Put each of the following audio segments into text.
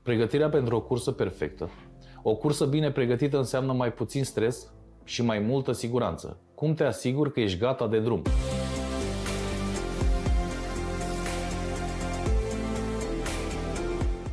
Pregătirea pentru o cursă perfectă. O cursă bine pregătită înseamnă mai puțin stres și mai multă siguranță. Cum te asiguri că ești gata de drum?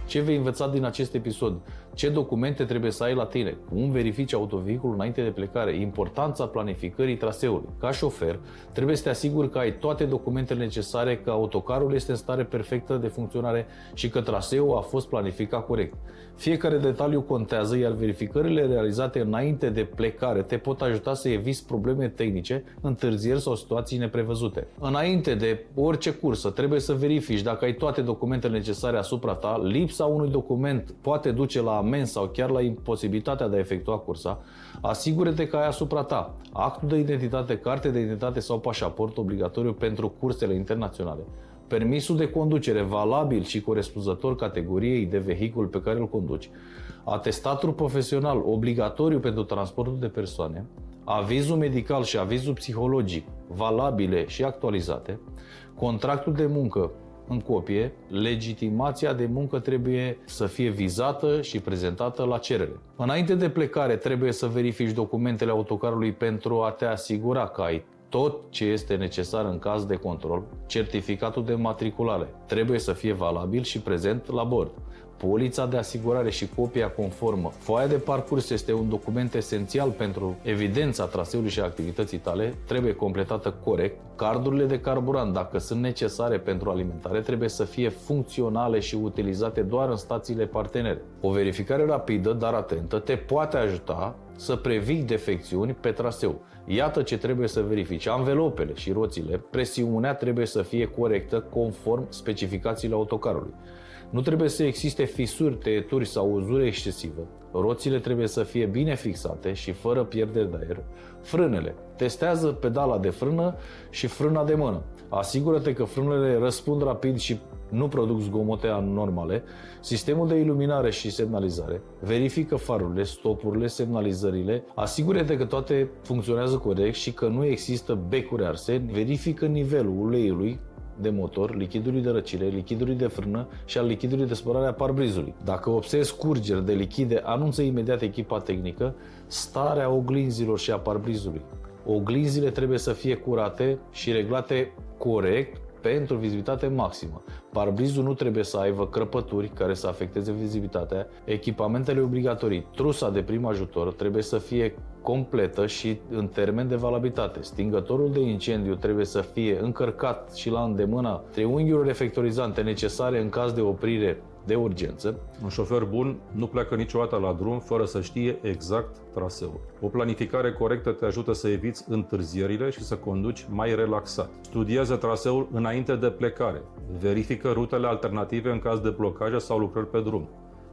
Ce vei învăța din acest episod? Ce documente trebuie să ai la tine? Cum verifici autovehiculul înainte de plecare? Importanța planificării traseului. Ca șofer, trebuie să te asiguri că ai toate documentele necesare, că autocarul este în stare perfectă de funcționare și că traseul a fost planificat corect. Fiecare detaliu contează, iar verificările realizate înainte de plecare te pot ajuta să eviți probleme tehnice, întârzieri sau situații neprevăzute. Înainte de orice cursă, trebuie să verifici dacă ai toate documentele necesare asupra ta. Lipsa unui document poate duce la amenzi sau chiar la imposibilitatea de a efectua cursa. Asigură-te că ai asupra ta actul de identitate, carte de identitate sau pașaport obligatoriu pentru cursele internaționale, permisul de conducere valabil și corespunzător categoriei de vehicul pe care îl conduci, atestatul profesional obligatoriu pentru transportul de persoane, avizul medical și avizul psihologic valabile și actualizate, contractul de muncă în copie, legitimația de muncă trebuie să fie vizată și prezentată la cerere. Înainte de plecare trebuie să verifici documentele autocarului pentru a te asigura că ai tot ce este necesar în caz de control. Certificatul de matriculare trebuie să fie valabil și prezent la bord. Polița de asigurare și copia conformă. Foaia de parcurs este un document esențial pentru evidența traseului și activității tale, trebuie completată corect. Cardurile de carburant, dacă sunt necesare pentru alimentare, trebuie să fie funcționale și utilizate doar în stațiile partenere. O verificare rapidă, dar atentă, te poate ajuta să previi defecțiuni pe traseu. Iată ce trebuie să verifici. Anvelopele și roțile, presiunea trebuie să fie corectă conform specificațiilor autocarului. Nu trebuie să existe fisuri, tăieturi sau uzură excesivă. Roțile trebuie să fie bine fixate și fără pierderi de aer. Frânele. Testează pedala de frână și frâna de mână. Asigură-te că frânele răspund rapid și nu produc zgomote anormale. Sistemul de iluminare și semnalizare. Verifică farurile, stopurile, semnalizările. Asigură-te că toate funcționează corect și că nu există becuri arse. Verifică nivelul uleiului de motor, lichidului de răcire, lichidului de frână și al lichidului de spălare a parbrizului. Dacă observi scurgeri de lichide, anunță imediat echipa tehnică. Starea oglinzilor și a parbrizului. Oglinzile trebuie să fie curate și reglate corect pentru vizibilitate maximă. Parbrizul nu trebuie să aibă crăpături care să afecteze vizibilitatea. Echipamentele obligatorii, trusa de prim ajutor trebuie să fie completă și în termen de valabilitate. Stingătorul de incendiu trebuie să fie încărcat și la îndemâna. Triunghiurile reflectorizante necesare în caz de oprire de urgență. Un șofer bun nu pleacă niciodată la drum fără să știe exact traseul. O planificare corectă te ajută să eviți întârzierile și să conduci mai relaxat. Studiază traseul înainte de plecare. Verifică rutele alternative în caz de blocaje sau lucrări pe drum.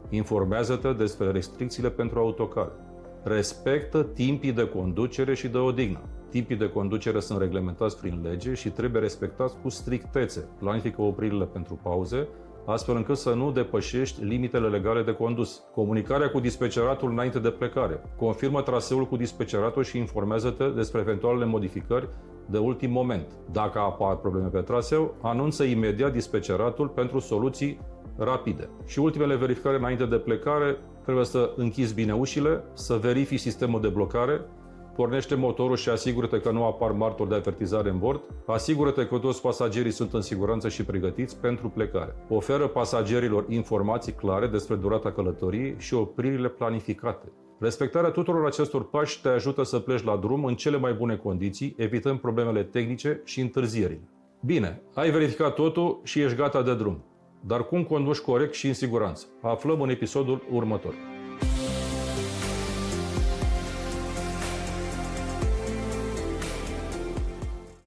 Informează-te despre restricțiile pentru autocar. Respectă timpii de conducere și de odihnă. Timpii de conducere sunt reglementați prin lege și trebuie respectați cu strictețe. Planifică opririle pentru pauze, astfel încât să nu depășești limitele legale de condus. Comunicarea cu dispeceratul înainte de plecare. Confirmă traseul cu dispeceratul și informează-te despre eventualele modificări de ultim moment. Dacă apar probleme pe traseu, anunță imediat dispeceratul pentru soluții rapide. Și ultimele verificări înainte de plecare, trebuie să închizi bine ușile, să verifici sistemul de blocare, pornește motorul și asigură-te că nu apar martori de avertizare în bord, asigură-te că toți pasagerii sunt în siguranță și pregătiți pentru plecare. Oferă pasagerilor informații clare despre durata călătoriei și opririle planificate. Respectarea tuturor acestor pași te ajută să pleci la drum în cele mai bune condiții, evitând problemele tehnice și întârzierile. Bine, ai verificat totul și ești gata de drum. Dar cum conduci corect și în siguranță? Aflăm în episodul următor.